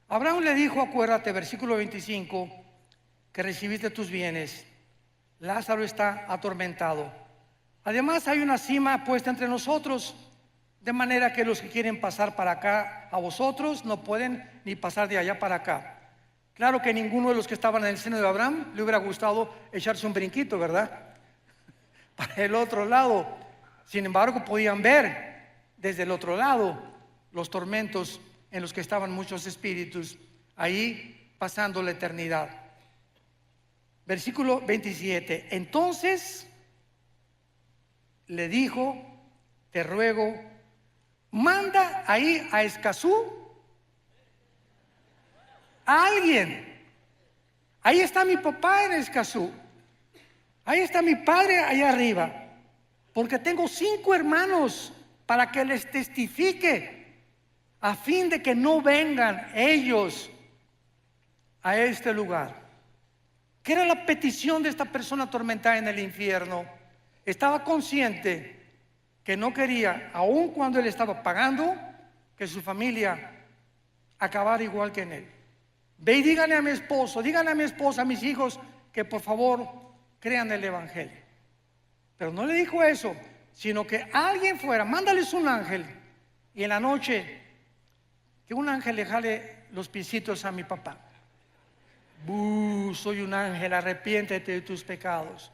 Abraham le dijo, acuérdate, versículo 25, que recibiste tus bienes. Lázaro está atormentado. Además hay una sima puesta entre nosotros, de manera que los que quieren pasar para acá a vosotros no pueden ni pasar de allá para acá. Claro que ninguno de los que estaban en el seno de Abraham le hubiera gustado echarse un brinquito, ¿verdad? Para el otro lado. Sin embargo, podían ver desde el otro lado los tormentos en los que estaban muchos espíritus, ahí pasando la eternidad. Versículo 27. Entonces le dijo, te ruego, manda ahí a Escazú a alguien. Ahí está mi papá en Escazú. Ahí está mi padre allá arriba. Porque tengo 5 hermanos para que les testifique, a fin de que no vengan ellos a este lugar. ¿Qué era la petición de esta persona atormentada en el infierno? Estaba consciente que no quería, aun cuando él estaba pagando, que su familia acabara igual que en él. Ve y díganle a mi esposo, díganle a mi esposa, a mis hijos, que por favor crean el evangelio. Pero no le dijo eso, sino que alguien fuera, mándales un ángel, y en la noche que un ángel le jale los piecitos a mi papá. Soy un ángel, arrepiéntete de tus pecados.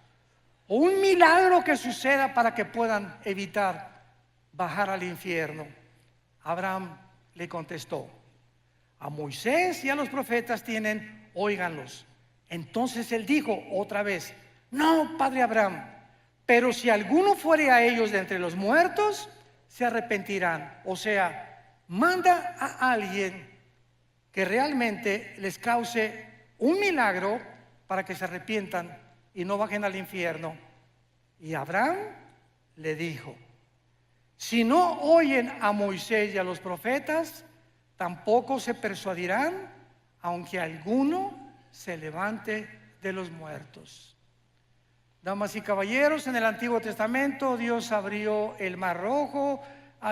O un milagro que suceda para que puedan evitar bajar al infierno. Abraham le contestó, a Moisés y a los profetas tienen, óiganlos. Entonces él dijo otra vez, no, padre Abraham, pero si alguno fuere a ellos de entre los muertos, se arrepentirán. O sea, manda a alguien que realmente les cause un milagro para que se arrepientan y no bajen al infierno. Y Abraham le dijo, si no oyen a Moisés y a los profetas, tampoco se persuadirán, aunque alguno se levante de los muertos. Damas y caballeros, en el Antiguo Testamento Dios abrió el Mar Rojo,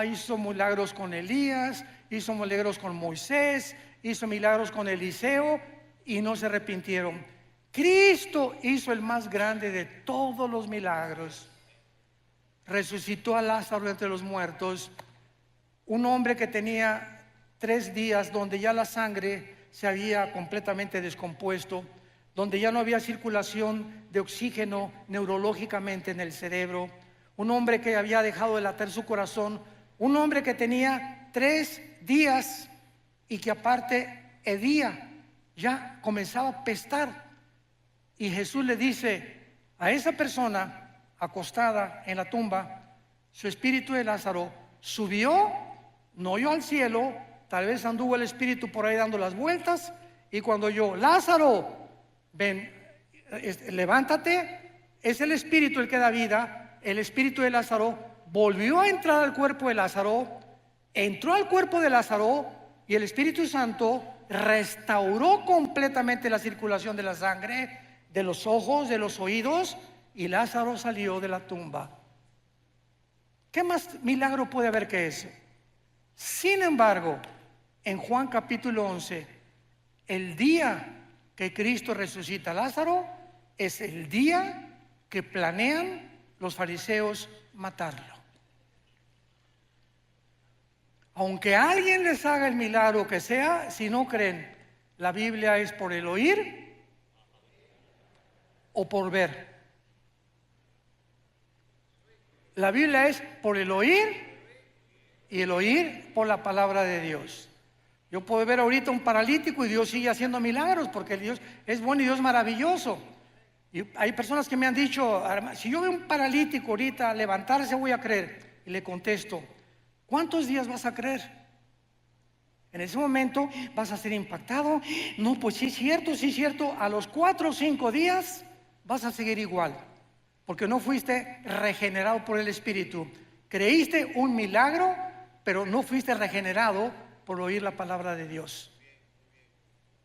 hizo milagros con Elías, hizo milagros con Moisés, hizo milagros con Eliseo y no se arrepintieron. Cristo hizo el más grande de todos los milagros. Resucitó a Lázaro entre los muertos, un hombre que tenía 3 días donde ya la sangre se había completamente descompuesto, donde ya no había circulación de oxígeno neurológicamente en el cerebro, un hombre que había dejado de latir su corazón, un hombre que tenía 3 días y que aparte hedía, ya comenzaba a pestar. Y Jesús le dice a esa persona acostada en la tumba, su espíritu de Lázaro subió, no oyó al cielo, tal vez anduvo el espíritu por ahí dando las vueltas, y cuando oyó, Lázaro, ven, levántate, es el espíritu el que da vida. El espíritu de Lázaro volvió a entrar al cuerpo de Lázaro, entró al cuerpo de Lázaro, y el Espíritu Santo restauró completamente la circulación de la sangre, de los ojos, de los oídos, y Lázaro salió de la tumba. ¿Qué más milagro puede haber que eso? Sin embargo, en Juan capítulo 11, el día que Cristo resucita a Lázaro es el día que planean los fariseos matarlo. Aunque alguien les haga el milagro que sea, si no creen, la Biblia es por el oír o por ver. La Biblia es por el oír y el oír por la palabra de Dios. Yo puedo ver ahorita un paralítico y Dios sigue haciendo milagros porque Dios es bueno y Dios es maravilloso. Y hay personas que me han dicho, si yo veo un paralítico ahorita levantarse, voy a creer. Y le contesto, ¿cuántos días vas a creer? En ese momento vas a ser impactado. No, pues sí es cierto. A los 4 o 5 días vas a seguir igual, porque no fuiste regenerado por el Espíritu. Creíste un milagro, pero no fuiste regenerado por oír la palabra de Dios.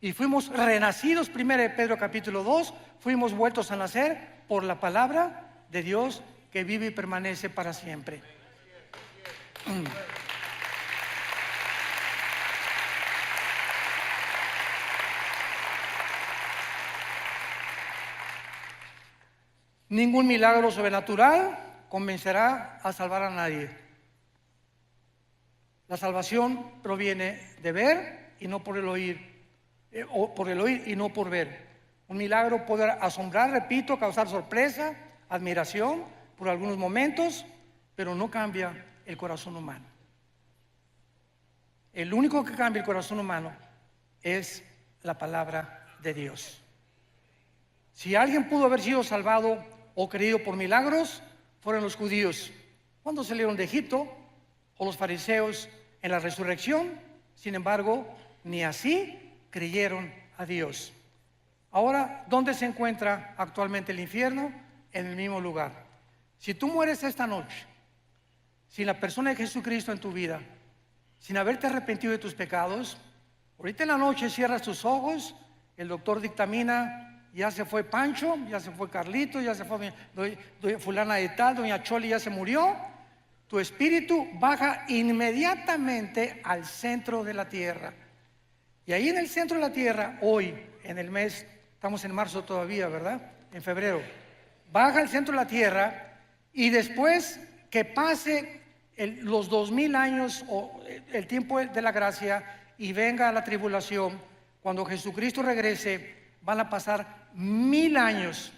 Y fuimos renacidos, 1 Pedro capítulo 2, fuimos vueltos a nacer por la palabra de Dios que vive y permanece para siempre. Ningún milagro sobrenatural convencerá a salvar a nadie. La salvación proviene de ver y no por el oír, o por el oír y no por ver. Un milagro puede asombrar, repito, causar sorpresa, admiración por algunos momentos, pero no cambia el corazón humano. El único que cambia el corazón humano es la palabra de Dios. Si alguien pudo haber sido salvado o creído por milagros, fueron los judíos cuando salieron de Egipto, o los fariseos en la resurrección. Sin embargo, ni así creyeron a Dios. Ahora, ¿dónde se encuentra actualmente el infierno? En el mismo lugar. Si tú mueres esta noche sin la persona de Jesucristo en tu vida, sin haberte arrepentido de tus pecados, ahorita en la noche cierras tus ojos, el doctor dictamina, ya se fue Pancho, ya se fue Carlito, ya se fue fulana de tal, doña Choli ya se murió. Tu espíritu baja inmediatamente al centro de la tierra. Y ahí en el centro de la tierra, hoy, en el mes, estamos en marzo todavía, ¿verdad? En febrero. Baja al centro de la tierra y después que pase los 2000 años o el tiempo de la gracia y venga la tribulación, cuando Jesucristo regrese, van a pasar 1000 años.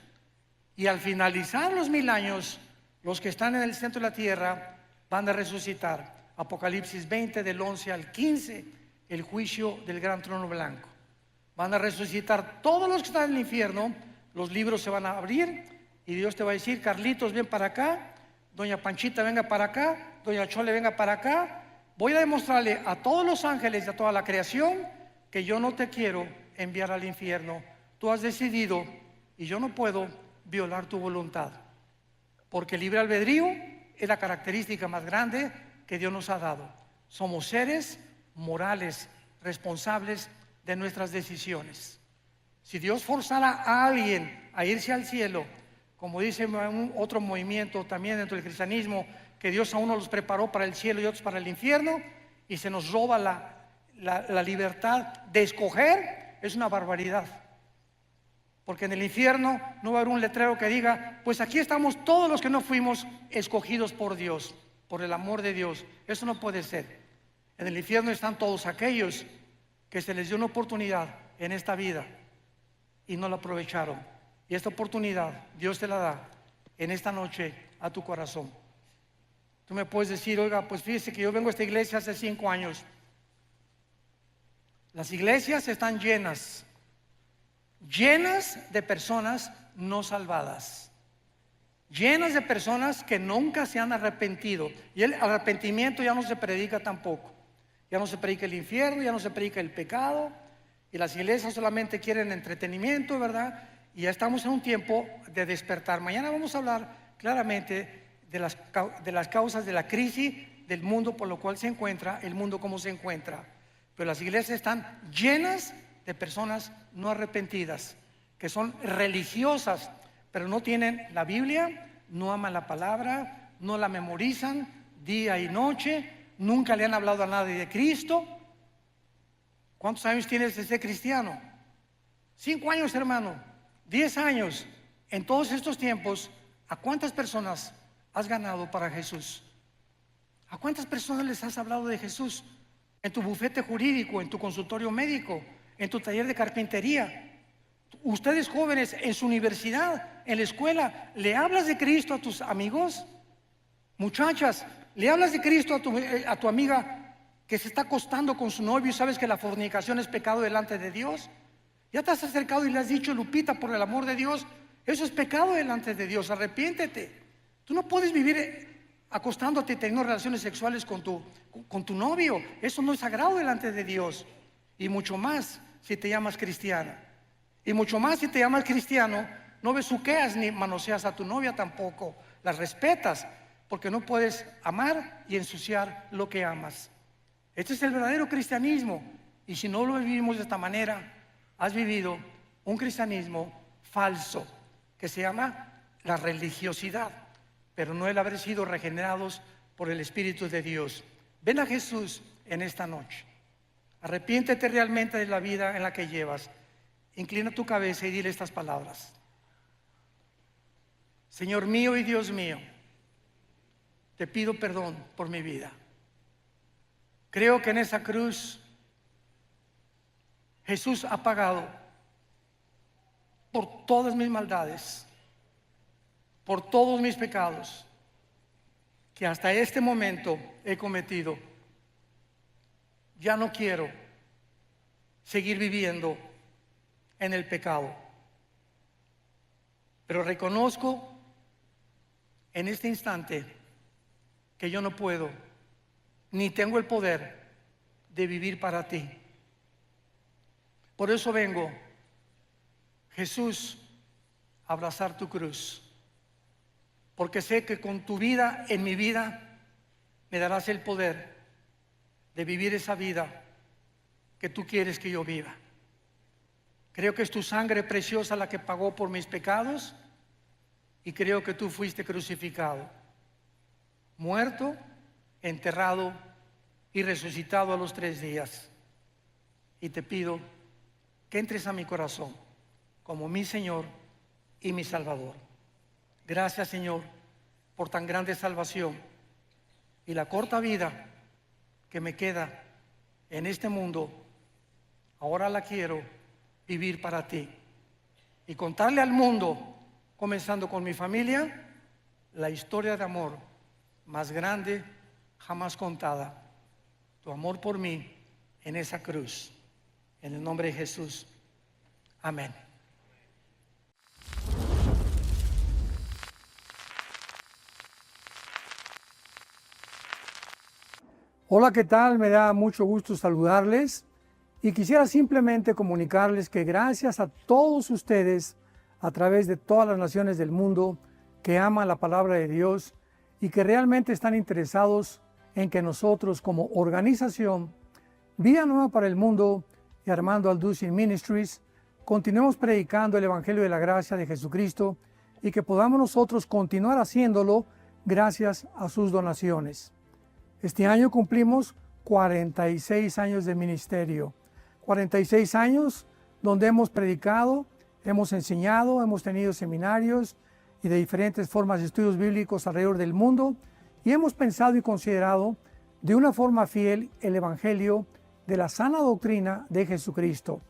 Y al finalizar los 1000 años, los que están en el centro de la tierra van a resucitar. Apocalipsis 20 del 11 al 15, el juicio del gran trono blanco. Van a resucitar todos los que están en el infierno, los libros se van a abrir y Dios te va a decir, Carlitos, ven para acá, doña Panchita, venga para acá, doña Chole, venga para acá. Voy a demostrarle a todos los ángeles y a toda la creación que yo no te quiero enviar al infierno. Tú has decidido y yo no puedo violar tu voluntad, porque el libre albedrío es la característica más grande que Dios nos ha dado. Somos seres morales, responsables de nuestras decisiones. Si Dios forzara a alguien a irse al cielo, como dice otro movimiento también dentro del cristianismo, que Dios a uno los preparó para el cielo y otros para el infierno, y se nos roba la libertad de escoger, es una barbaridad. Porque en el infierno no va a haber un letrero que diga, pues aquí estamos todos los que no fuimos escogidos por Dios, por el amor de Dios. Eso no puede ser. En el infierno están todos aquellos que se les dio una oportunidad en esta vida y no la aprovecharon. Y esta oportunidad Dios te la da en esta noche a tu corazón. Tú me puedes decir, oiga, pues fíjese que yo vengo a esta iglesia hace 5 años. Las iglesias están llenas de personas no salvadas, llenas de personas que nunca se han arrepentido. Y el arrepentimiento ya no se predica tampoco. Ya no se predica el infierno, ya no se predica el pecado. Y las iglesias solamente quieren entretenimiento, ¿verdad? Y ya estamos en un tiempo de despertar. Mañana vamos a hablar claramente de las causas de la crisis del mundo por lo cual se encuentra, el mundo como se encuentra. Pero las iglesias están llenas de personas no arrepentidas, que son religiosas, pero no tienen la Biblia, no aman la palabra, no la memorizan día y noche, nunca le han hablado a nadie de Cristo. ¿Cuántos años tienes de ser cristiano? 5 años, hermano, 10 años. En todos estos tiempos, ¿a cuántas personas has ganado para Jesús? ¿A cuántas personas les has hablado de Jesús? En tu bufete jurídico, en tu consultorio médico, en tu taller de carpintería. Ustedes jóvenes en su universidad, en la escuela, ¿le hablas de Cristo a tus amigos? Muchachas, ¿le hablas de Cristo a tu amiga que se está acostando con su novio y sabes que la fornicación es pecado delante de Dios? ¿Ya te has acercado y le has dicho, Lupita, por el amor de Dios, eso es pecado delante de Dios, arrepiéntete? Tú no puedes vivir acostándote y teniendo relaciones sexuales con tu novio. Eso no es sagrado delante de Dios. Y mucho más si te llamas cristiana. Y mucho más si te llamas cristiano, no besuqueas ni manoseas a tu novia tampoco. Las respetas, porque no puedes amar y ensuciar lo que amas. Este es el verdadero cristianismo. Y si no lo vivimos de esta manera, has vivido un cristianismo falso, que se llama la religiosidad, pero no el haber sido regenerados por el Espíritu de Dios. Ven a Jesús en esta noche. Arrepiéntete realmente de la vida en la que llevas. Inclina tu cabeza y dile estas palabras. Señor mío y Dios mío, te pido perdón por mi vida. Creo que en esa cruz Jesús ha pagado por todas mis maldades, por todos mis pecados que hasta este momento he cometido. Ya no quiero seguir viviendo en el pecado, pero reconozco en este instante que yo no puedo ni tengo el poder de vivir para ti. Por eso vengo, Jesús, a abrazar tu cruz, porque sé que con tu vida en mi vida me darás el poder de vivir esa vida que tú quieres que yo viva. Creo que es tu sangre preciosa la que pagó por mis pecados y creo que tú fuiste crucificado, muerto, enterrado y resucitado a los 3 días. Y te pido que entres a mi corazón como mi Señor y mi Salvador. Gracias, Señor, por tan grande salvación y la corta vida que me queda en este mundo. Ahora la quiero vivir para ti y contarle al mundo, comenzando con mi familia, la historia de amor más grande jamás contada. Tu amor por mí en esa cruz. En el nombre de Jesús. Amén. Hola, ¿qué tal? Me da mucho gusto saludarles y quisiera simplemente comunicarles que gracias a todos ustedes a través de todas las naciones del mundo que aman la palabra de Dios y que realmente están interesados en que nosotros como organización Vida Nueva para el Mundo y Armando Alducin Ministries continuemos predicando el Evangelio de la gracia de Jesucristo y que podamos nosotros continuar haciéndolo gracias a sus donaciones. Este año cumplimos 46 años de ministerio, 46 años donde hemos predicado, hemos enseñado, hemos tenido seminarios y de diferentes formas de estudios bíblicos alrededor del mundo y hemos pensado y considerado de una forma fiel el Evangelio de la sana doctrina de Jesucristo.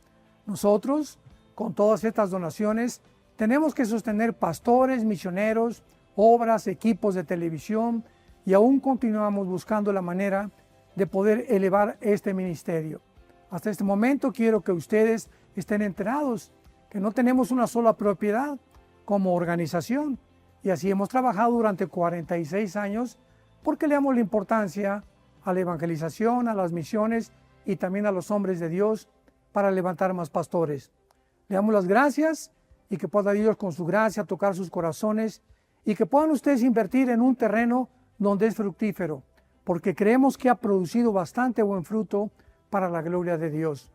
Nosotros, con todas estas donaciones, tenemos que sostener pastores, misioneros, obras, equipos de televisión y aún continuamos buscando la manera de poder elevar este ministerio. Hasta este momento quiero que ustedes estén enterados que no tenemos una sola propiedad como organización y así hemos trabajado durante 46 años porque le damos la importancia a la evangelización, a las misiones y también a los hombres de Dios para levantar más pastores. Le damos las gracias y que pueda Dios con su gracia tocar sus corazones y que puedan ustedes invertir en un terreno donde es fructífero, porque creemos que ha producido bastante buen fruto para la gloria de Dios.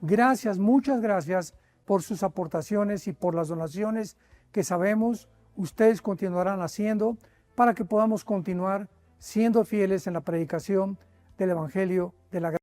Gracias, muchas gracias por sus aportaciones y por las donaciones que sabemos ustedes continuarán haciendo para que podamos continuar siendo fieles en la predicación del Evangelio de la gracia.